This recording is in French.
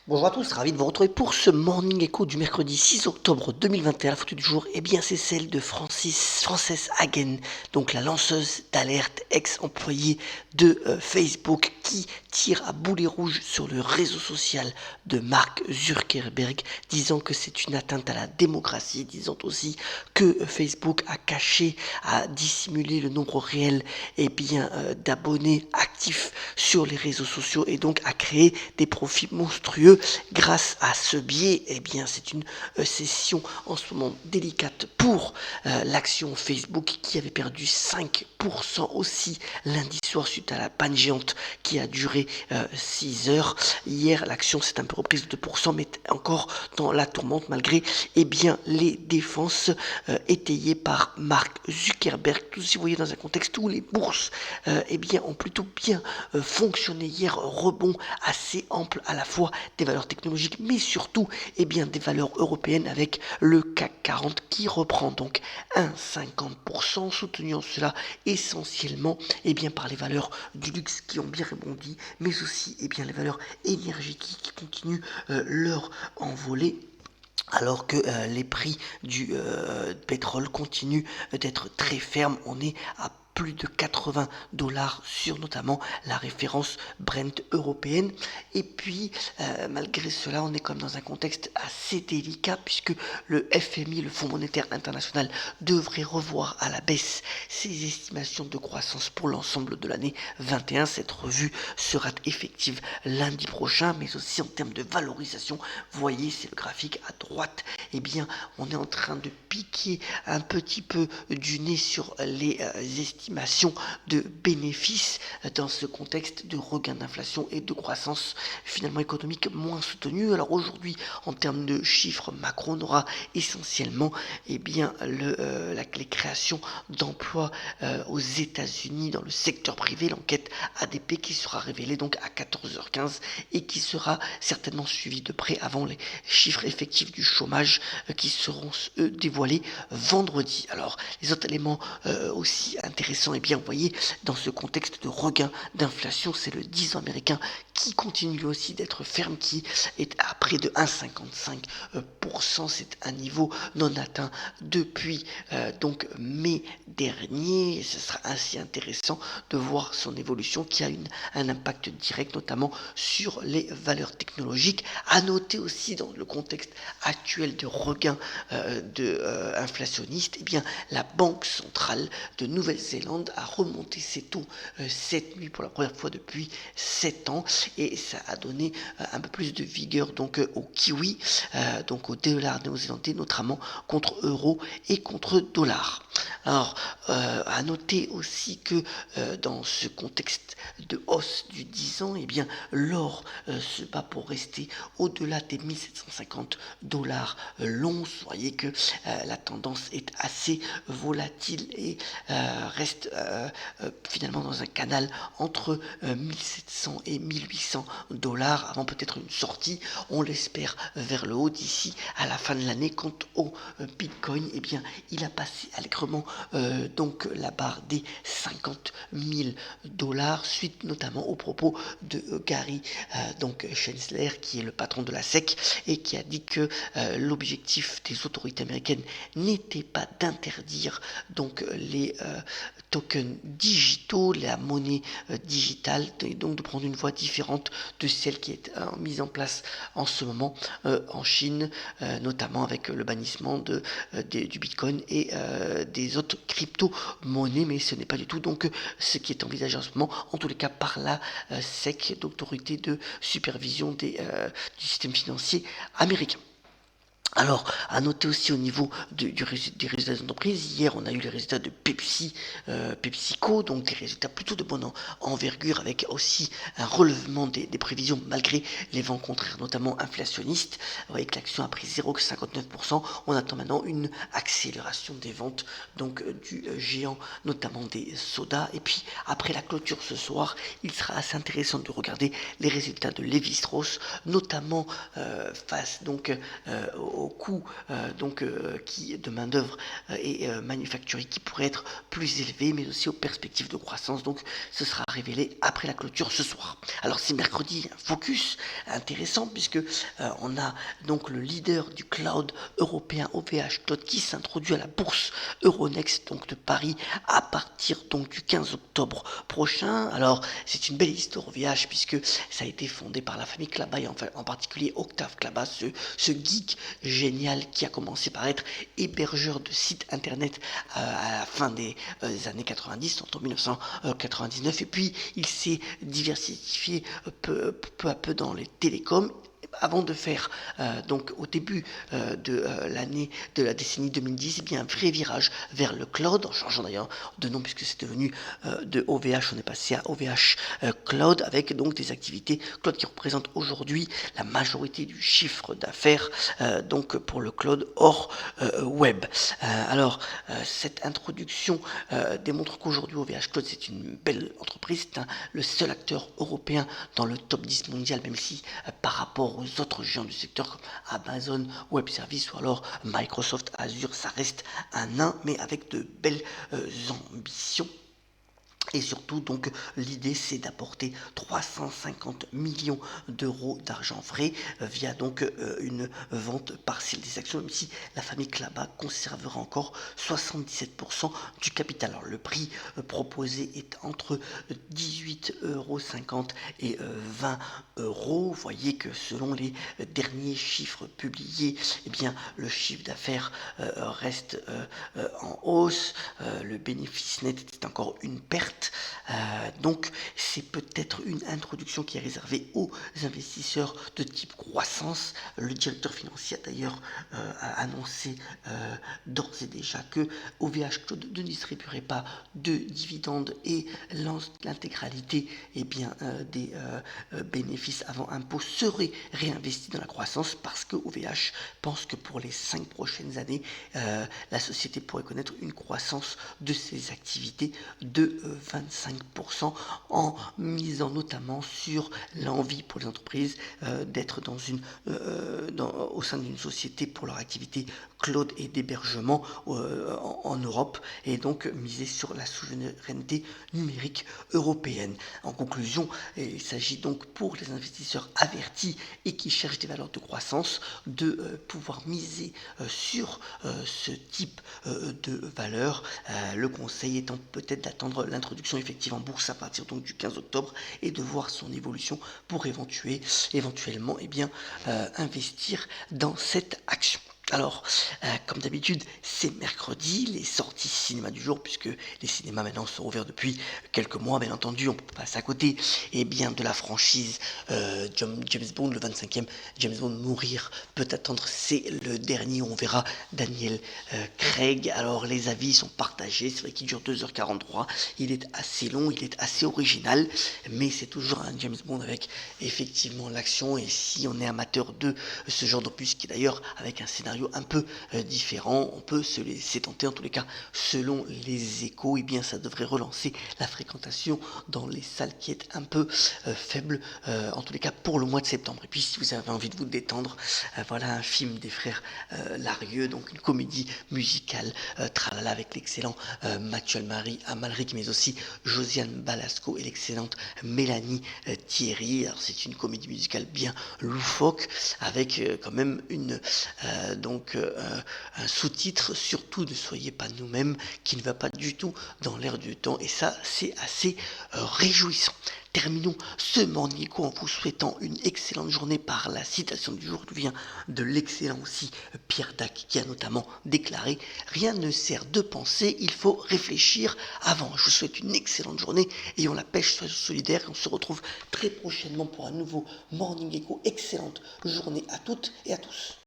Bonjour à tous, ravi de vous retrouver pour ce Morning Echo du mercredi 6 octobre 2021. La photo du jour, eh bien, c'est celle de Frances Hagen, donc la lanceuse d'alerte, ex-employée de Facebook, qui tire à boulet rouge sur le réseau social de Mark Zuckerberg, disant que c'est une atteinte à la démocratie, disant aussi que Facebook a dissimulé le nombre réel d'abonnés actifs sur les réseaux sociaux et donc a créé des profits monstrueux. Grâce à ce biais, eh bien, c'est une session en ce moment délicate pour l'action Facebook qui avait perdu 5% aussi lundi soir suite à la panne géante qui a duré 6 heures. Hier, l'action s'est un peu reprise de 2%, mais encore dans la tourmente malgré les défenses étayées par Mark Zuckerberg. Tout ceci, vous voyez, dans un contexte où les bourses ont plutôt bien fonctionné hier, rebond assez ample à la fois des valeurs technologiques, mais surtout des valeurs européennes avec le CAC 40 qui reprend donc 1,50%, soutenu en cela essentiellement par les valeurs du luxe qui ont bien rebondi, mais aussi les valeurs énergétiques qui continuent leur envolée alors que les prix du pétrole continuent d'être très fermes. On est à plus de 80 $ sur notamment la référence Brent européenne. Et puis, malgré cela, on est comme dans un contexte assez délicat puisque le FMI, le Fonds monétaire international, devrait revoir à la baisse ses estimations de croissance pour l'ensemble de l'année 21. Cette revue sera effective lundi prochain, mais aussi en termes de valorisation. Vous voyez, c'est le graphique à droite. On est en train de piquer un petit peu du nez sur les estimations de bénéfices dans ce contexte de regain d'inflation et de croissance finalement économique moins soutenue. Alors aujourd'hui, en termes de chiffres macro, on aura essentiellement les créations d'emplois aux États-Unis dans le secteur privé, l'enquête ADP qui sera révélée donc à 14h15 et qui sera certainement suivie de près avant les chiffres effectifs du chômage qui seront eux dévoilés vendredi. Alors les autres éléments aussi intéressants, vous voyez, dans ce contexte de regain d'inflation, c'est le 10 ans américain qui continue aussi d'être ferme, qui est à près de 1,55%. C'est un niveau non atteint depuis donc mai dernier. Et ce sera ainsi intéressant de voir son évolution qui a un impact direct notamment sur les valeurs technologiques. À noter aussi dans le contexte actuel de regain inflationniste, la Banque centrale de Nouvelle-Zélande a remonté ses taux cette nuit pour la première fois depuis 7 ans et ça a donné un peu plus de vigueur donc au kiwi, donc au dollar néo-zélandais notamment contre euro et contre dollar. Alors à noter aussi que dans ce contexte de hausse du 10 ans, l'or se bat pour rester au-delà des 1750 $ l'once. Vous voyez que la tendance est assez volatile et reste finalement dans un canal entre 1700 et 1800 $ avant peut-être une sortie, on l'espère, vers le haut d'ici à la fin de l'année. Quant au Bitcoin, il a passé allègrement donc la barre des 50 000 $ suite notamment aux propos de Gary donc Gensler qui est le patron de la SEC et qui a dit que l'objectif des autorités américaines n'était pas d'interdire donc les tokens digitaux, la monnaie digitale, et donc de prendre une voie différente de celle qui est mise en place en ce moment en Chine, notamment avec le bannissement du Bitcoin et des autres crypto-monnaies, mais ce n'est pas du tout donc ce qui est envisagé en ce moment, en tous les cas par la SEC, l'autorité de supervision du système financier américain. Alors, à noter aussi au niveau des résultats des entreprises, hier on a eu les résultats de PepsiCo, donc des résultats plutôt de bonne envergure avec aussi un relèvement des prévisions malgré les vents contraires, notamment inflationnistes. Vous voyez que l'action a pris 0,59%. On attend maintenant une accélération des ventes donc du géant, notamment des sodas. Et puis après la clôture ce soir, il sera assez intéressant de regarder les résultats de Lévi-Strauss, notamment face donc au au coût de main-d'œuvre et manufacturier qui pourrait être plus élevé, mais aussi aux perspectives de croissance. Donc ce sera révélé après la clôture ce soir. Alors c'est mercredi, un focus intéressant puisque on a donc le leader du cloud européen OVH Cloud qui s'introduit à la bourse Euronext donc de Paris à partir donc du 15 octobre prochain. Alors c'est une belle histoire OVH puisque ça a été fondé par la famille Klaba et en particulier Octave Klaba, ce geek génial qui a commencé par être hébergeur de sites internet à la fin des années 90, en 1999, et puis il s'est diversifié peu à peu dans les télécoms avant de faire donc au début l'année de la décennie 2010 eh bien un vrai virage vers le cloud en changeant d'ailleurs de nom puisque c'est devenu de OVH, on est passé à OVH Cloud avec donc des activités cloud qui représentent aujourd'hui la majorité du chiffre d'affaires donc pour le cloud hors web. Cette introduction démontre qu'aujourd'hui OVH Cloud c'est une belle entreprise, c'est le seul acteur européen dans le top 10 mondial, même si par rapport aux autres géants du secteur comme Amazon Web Services ou alors Microsoft Azure, ça reste un nain mais avec de belles ambitions. Et surtout, donc, l'idée, c'est d'apporter 350 millions d'euros d'argent frais via donc une vente partielle des actions, même si la famille Klaba conservera encore 77% du capital. Alors, le prix proposé est entre 18,50 € et 20 euros. Vous voyez que selon les derniers chiffres publiés, eh bien, le chiffre d'affaires reste en hausse. Le bénéfice net est encore une perte. Donc c'est peut-être une introduction qui est réservée aux investisseurs de type croissance. Le directeur financier a d'ailleurs annoncé d'ores et déjà que OVH Cloud ne distribuerait pas de dividendes et l'intégralité des bénéfices avant impôt serait réinvesti dans la croissance parce que OVH pense que pour les 5 prochaines années, la société pourrait connaître une croissance de ses activités de 25% en misant notamment sur l'envie pour les entreprises d'être au sein d'une société pour leur activité cloud et d'hébergement en Europe et donc miser sur la souveraineté numérique européenne. En conclusion, il s'agit donc pour les investisseurs avertis et qui cherchent des valeurs de croissance de pouvoir miser sur ce type de valeur. Le conseil étant peut-être d'attendre l'introduction effective en bourse à partir donc du 15 octobre et de voir son évolution pour éventuellement investir dans cette action. Alors, comme d'habitude, c'est mercredi, les sorties cinéma du jour, puisque les cinémas maintenant sont ouverts depuis quelques mois, bien entendu, on peut passer à côté de la franchise James Bond, le 25e James Bond mourir peut attendre, c'est le dernier où on verra Daniel Craig. Alors les avis sont partagés, c'est vrai qu'il dure 2h43, il est assez long, il est assez original, mais c'est toujours un James Bond avec effectivement l'action, et si on est amateur de ce genre d'opus, qui est d'ailleurs avec un scénario un peu différent, on peut se laisser tenter. En tous les cas, selon les échos, et bien ça devrait relancer la fréquentation dans les salles qui est un peu faible, en tous les cas pour le mois de septembre. Et puis si vous avez envie de vous détendre, voilà un film des frères Larieux, donc une comédie musicale tralala avec l'excellent Mathieu Amalric, mais aussi Josiane Balasco et l'excellente Mélanie Thierry. Alors c'est une comédie musicale bien loufoque avec quand même un sous-titre, surtout ne soyez pas nous-mêmes, qui ne va pas du tout dans l'air du temps, et ça c'est assez réjouissant. Terminons ce Morning Echo en vous souhaitant une excellente journée par la citation du jour qui vient de l'excellent aussi Pierre Dac, qui a notamment déclaré « Rien ne sert de penser, il faut réfléchir avant ». Je vous souhaite une excellente journée, ayons la pêche, soyons solidaires, et on se retrouve très prochainement pour un nouveau Morning Echo. Excellente journée à toutes et à tous.